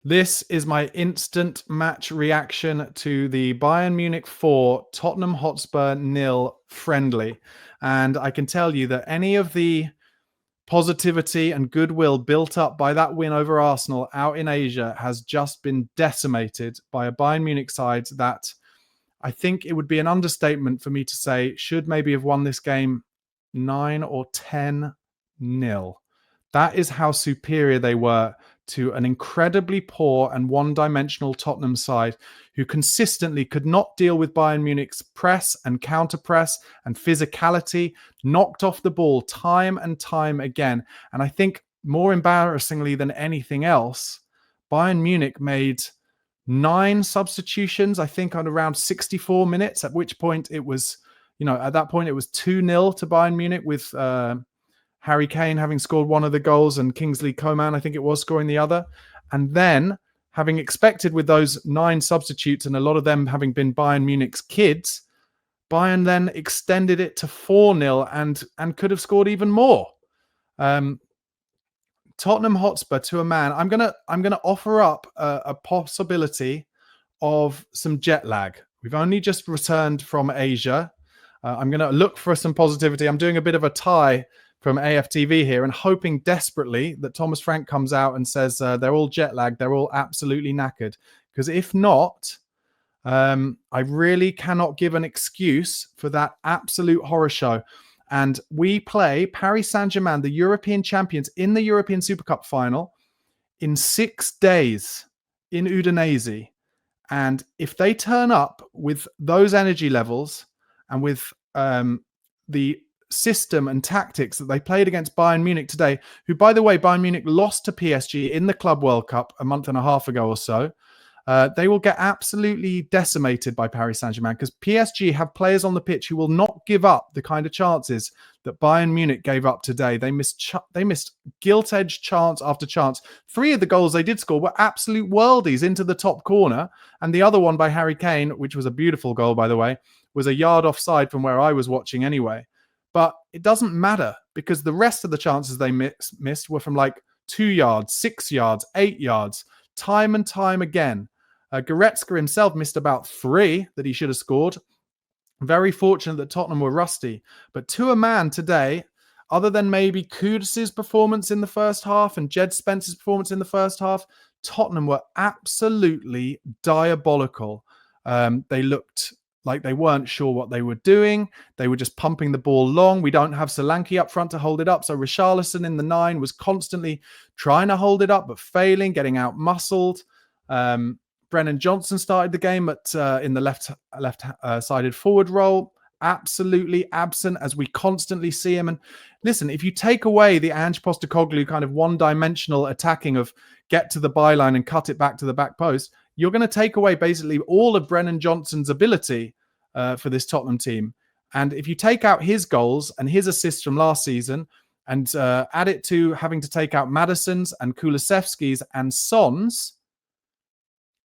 This is my instant match reaction to the Bayern Munich 4, Tottenham Hotspur 0 friendly. And I can tell you that any of the positivity and goodwill built up by that win over Arsenal out in Asia has just been decimated by a Bayern Munich side that I think it would be an understatement for me to say should maybe have won this game 9 or 10-0. That is how superior they were to an incredibly poor and one-dimensional Tottenham side who consistently could not deal with Bayern Munich's press and counter-press and physicality, knocked off the ball time and time again. And I think more embarrassingly than anything else, Bayern Munich made 9 substitutions, I think, on around 64 minutes, at which point it was, at that point it was 2-0 to Bayern Munich with Harry Kane having scored one of the goals and Kingsley Coman, I think it was, scoring the other. And then, having expected with those 9 substitutes and a lot of them having been Bayern Munich's kids, Bayern then extended it to 4-0 and could have scored even more. Tottenham Hotspur to a man. I'm gonna offer up a possibility of some jet lag. We've only just returned from Asia. I'm going to look for some positivity. I'm doing a bit of a tie from AFTV here and hoping desperately that Thomas Frank comes out and says they're all jet lagged, they're all absolutely knackered. Because if not, I really cannot give an excuse for that absolute horror show. And we play Paris Saint-Germain, the European champions, in the European Super Cup final in 6 days in Udinese. And if they turn up with those energy levels and with the system and tactics that they played against Bayern Munich today, who, by the way, Bayern Munich lost to PSG in the Club World Cup a month and a half ago or so, they will get absolutely decimated by Paris Saint-Germain because PSG have players on the pitch who will not give up the kind of chances that Bayern Munich gave up today. They missed gilt-edged chance after chance. 3 of the goals they did score were absolute worldies into the top corner, and the other one by Harry Kane, which was a beautiful goal, by the way, was a yard offside from where I was watching anyway. But it doesn't matter because the rest of the chances they missed were from like 2 yards, 6 yards, 8 yards, time and time again. Goretzka himself missed about 3 that he should have scored. Very fortunate that Tottenham were rusty. But to a man today, other than maybe Kudus' performance in the first half and Jed Spence's performance in the first half, Tottenham were absolutely diabolical. They looked like they weren't sure what they were doing. They were just pumping the ball long. We don't have Solanke up front to hold it up. So Richarlison in the 9 was constantly trying to hold it up, but failing, getting out-muscled. Brennan Johnson started the game in the left-sided forward role. Absolutely absent, as we constantly see him. And listen, if you take away the Ange Postecoglou kind of one-dimensional attacking of get to the byline and cut it back to the back post, you're going to take away basically all of Brennan Johnson's ability for this Tottenham team. And if you take out his goals and his assists from last season and add it to having to take out Maddison's and Kulusevski's and Son's,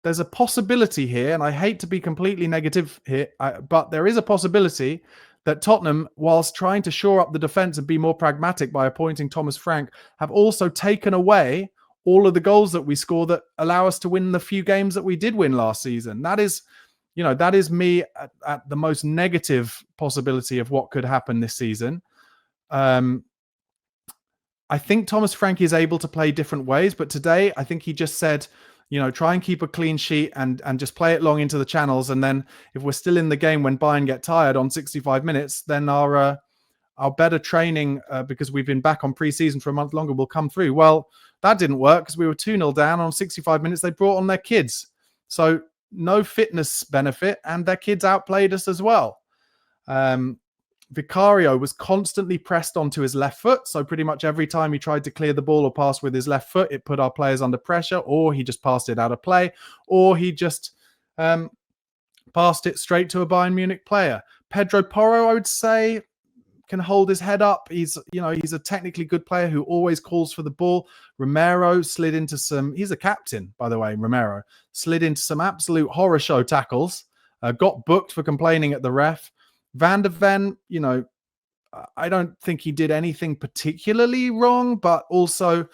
there's a possibility here, and I hate to be completely negative here, but there is a possibility that Tottenham, whilst trying to shore up the defence and be more pragmatic by appointing Thomas Frank, have also taken away all of the goals that we score that allow us to win the few games that we did win last season. That is, that is me at the most negative possibility of what could happen this season. I think Thomas Frank is able to play different ways, but today I think he just said, try and keep a clean sheet and just play it long into the channels. And then if we're still in the game when Bayern get tired on 65 minutes, then our better training, because we've been back on pre-season for a month longer, will come through. Well, that didn't work because we were 2-0 down on 65 minutes. They brought on their kids. So no fitness benefit, and their kids outplayed us as well. Vicario was constantly pressed onto his left foot. So pretty much every time he tried to clear the ball or pass with his left foot, it put our players under pressure, or he just passed it out of play, or he just passed it straight to a Bayern Munich player. Pedro Porro, I would say, can hold his head up. He's a technically good player who always calls for the ball. Romero slid into he's a captain, by the way, Romero, slid into some absolute horror show tackles, got booked for complaining at the ref. Van de Ven, I don't think he did anything particularly wrong, but also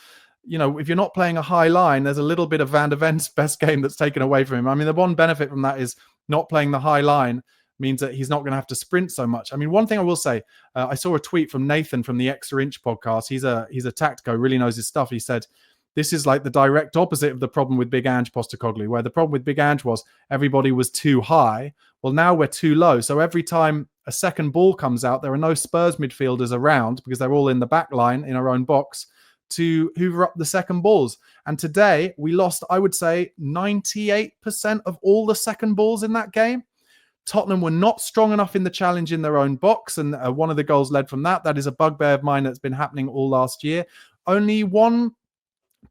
if you're not playing a high line, there's a little bit of Van der Ven's best game that's taken away from him. I mean, the one benefit from that is not playing the high line means that he's not going to have to sprint so much. I mean, one thing I will say, I saw a tweet from Nathan from the Extra Inch podcast. He's a tactico, really knows his stuff. He said, this is like the direct opposite of the problem with Big Ange Postecoglou, where the problem with Big Ange was everybody was too high. Well, now we're too low. So every time a second ball comes out, there are no Spurs midfielders around because they're all in the back line in our own box to hoover up the second balls. And today we lost, I would say, 98% of all the second balls in that game. Tottenham were not strong enough in the challenge in their own box, and one of the goals led from that. That is a bugbear of mine that's been happening all last year. Only one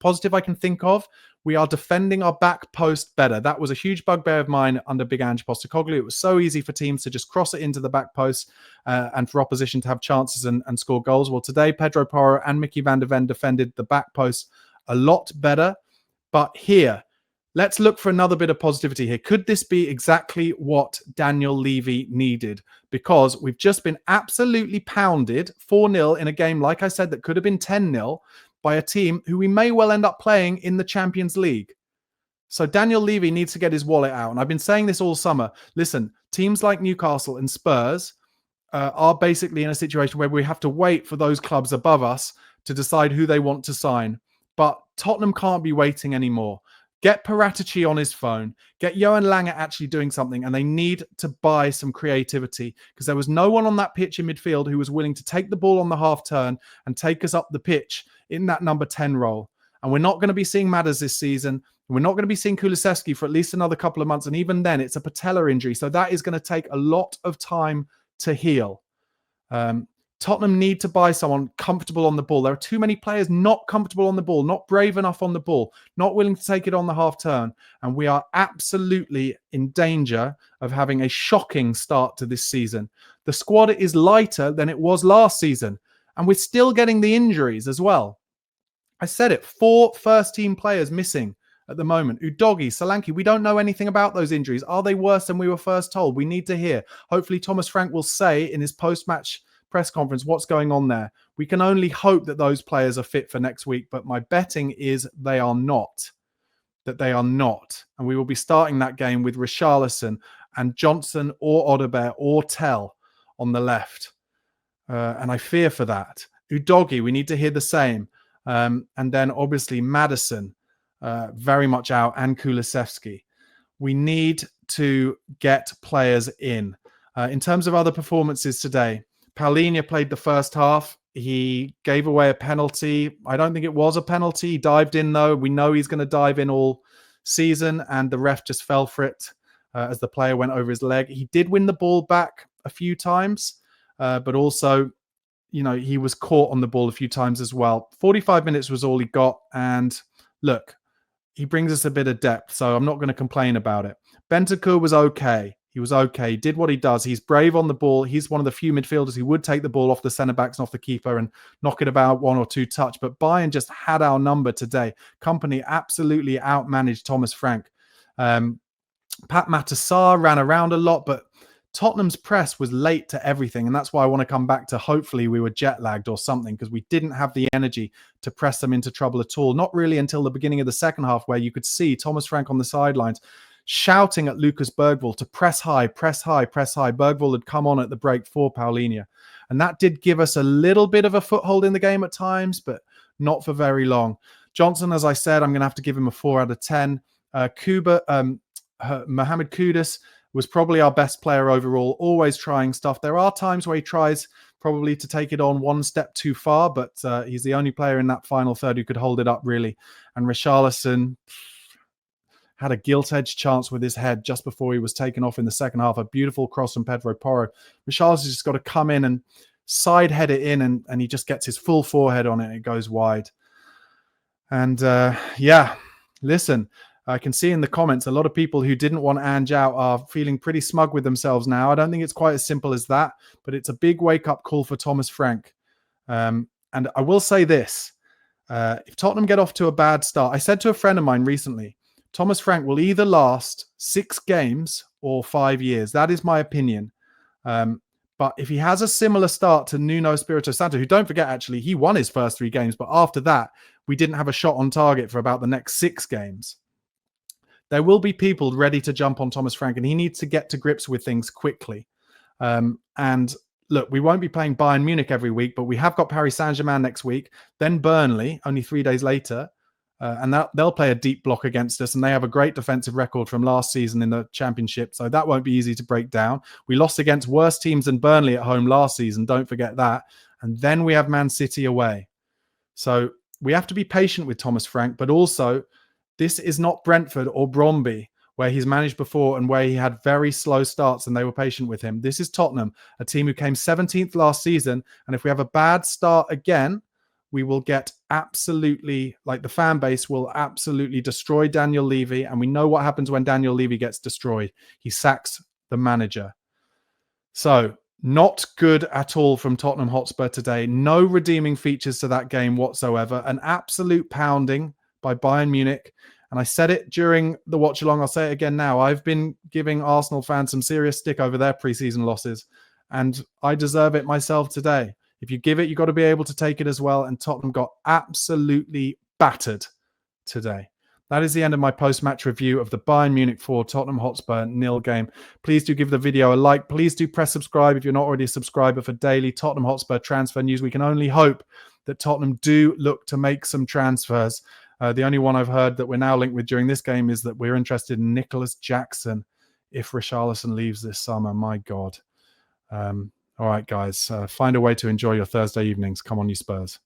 positive I can think of, we are defending our back post better. That was a huge bugbear of mine under Big Ange Postecoglou. It was so easy for teams to just cross it into the back post and for opposition to have chances and score goals. Well, today, Pedro Porro and Mickey van der Ven defended the back post a lot better. But here, let's look for another bit of positivity here. Could this be exactly what Daniel Levy needed? Because we've just been absolutely pounded 4-0 in a game, like I said, that could have been 10-0 by a team who we may well end up playing in the Champions League. So Daniel Levy needs to get his wallet out. And I've been saying this all summer. Listen, teams like Newcastle and Spurs are basically in a situation where we have to wait for those clubs above us to decide who they want to sign. But Tottenham can't be waiting anymore. Get Paratici on his phone. Get Johan Lange actually doing something. And they need to buy some creativity because there was no one on that pitch in midfield who was willing to take the ball on the half turn and take us up the pitch in that number 10 role. And we're not going to be seeing Matters this season. We're not going to be seeing Kulusevski for at least another couple of months. And even then, it's a patella injury. So that is going to take a lot of time to heal. Tottenham need to buy someone comfortable on the ball. There are too many players not comfortable on the ball, not brave enough on the ball, not willing to take it on the half turn. And we are absolutely in danger of having a shocking start to this season. The squad is lighter than it was last season. And we're still getting the injuries as well. I said it, 4 first-team players missing at the moment. Udogie, Solanke, we don't know anything about those injuries. Are they worse than we were first told? We need to hear. Hopefully Thomas Frank will say in his post-match press conference what's going on there. We can only hope that those players are fit for next week, but my betting is they are not. That they are not. And we will be starting that game with Richarlison and Johnson or Odegaard or Tell on the left. And I fear for that. Udogie, we need to hear the same. And then obviously Maddison, very much out, and Kulusevski. We need to get players in. In terms of other performances today, Paulinho played the first half. He gave away a penalty. I don't think it was a penalty. He dived in, though. We know he's going to dive in all season, and the ref just fell for it as the player went over his leg. He did win the ball back a few times. But also, he was caught on the ball a few times as well. 45 minutes was all he got. And look, he brings us a bit of depth, so I'm not going to complain about it. Bentancur was okay. He was okay. He did what he does. He's brave on the ball. He's one of the few midfielders who would take the ball off the centre-backs and off the keeper and knock it about 1 or 2 touch. But Bayern just had our number today. Company absolutely outmanaged Thomas Frank. Pat Matasar ran around a lot, but Tottenham's press was late to everything, and that's why I want to come back to hopefully we were jet lagged or something, because we didn't have the energy to press them into trouble at all. Not really until the beginning of the second half, where you could see Thomas Frank on the sidelines shouting at Lucas Bergvall to press high, press high, press high. Bergvall had come on at the break for Paulinho, and that did give us a little bit of a foothold in the game at times, but not for very long. Johnson, as I said, I'm going to have to give him a 4 out of 10. Mohamed Kudus was probably our best player overall, always trying stuff. There are times where he tries probably to take it on one step too far, but he's the only player in that final third who could hold it up, really. And Richarlison had a gilt-edged chance with his head just before he was taken off in the second half. A beautiful cross from Pedro Porro. Richarlison's just got to come in and side head it in, and he just gets his full forehead on it and it goes wide. And listen, I can see in the comments a lot of people who didn't want Ange out are feeling pretty smug with themselves now. I don't think it's quite as simple as that, but it's a big wake-up call for Thomas Frank. And I will say this. If Tottenham get off to a bad start, I said to a friend of mine recently, Thomas Frank will either last 6 games or 5 years. That is my opinion. But if he has a similar start to Nuno Espirito Santo, who, don't forget, actually, he won his first 3 games, but after that, we didn't have a shot on target for about the next 6 games. There will be people ready to jump on Thomas Frank, and he needs to get to grips with things quickly. And look, we won't be playing Bayern Munich every week, but we have got Paris Saint-Germain next week, then Burnley only 3 days later. And they'll play a deep block against us, and they have a great defensive record from last season in the Championship, so that won't be easy to break down. We lost against worse teams than Burnley at home last season, don't forget that. And then we have Man City away. So we have to be patient with Thomas Frank, but also this is not Brentford or Bromby, where he's managed before and where he had very slow starts and they were patient with him. This is Tottenham, a team who came 17th last season, and if we have a bad start again, we will get absolutely, like the fan base will absolutely destroy Daniel Levy. And we know what happens when Daniel Levy gets destroyed. He sacks the manager. So not good at all from Tottenham Hotspur today. No redeeming features to that game whatsoever. An absolute pounding by Bayern Munich. And I said it during the watch along. I'll say it again now. I've been giving Arsenal fans some serious stick over their preseason losses, and I deserve it myself today. If you give it, you've got to be able to take it as well. And Tottenham got absolutely battered today. That is the end of my post-match review of the Bayern Munich 4, Tottenham Hotspur 0 game. Please do give the video a like. Please do press subscribe if you're not already a subscriber for daily Tottenham Hotspur transfer news. We can only hope that Tottenham do look to make some transfers. The only one I've heard that we're now linked with during this game is that we're interested in Nicholas Jackson if Richarlison leaves this summer. My God. All right, guys, find a way to enjoy your Thursday evenings. Come on, you Spurs.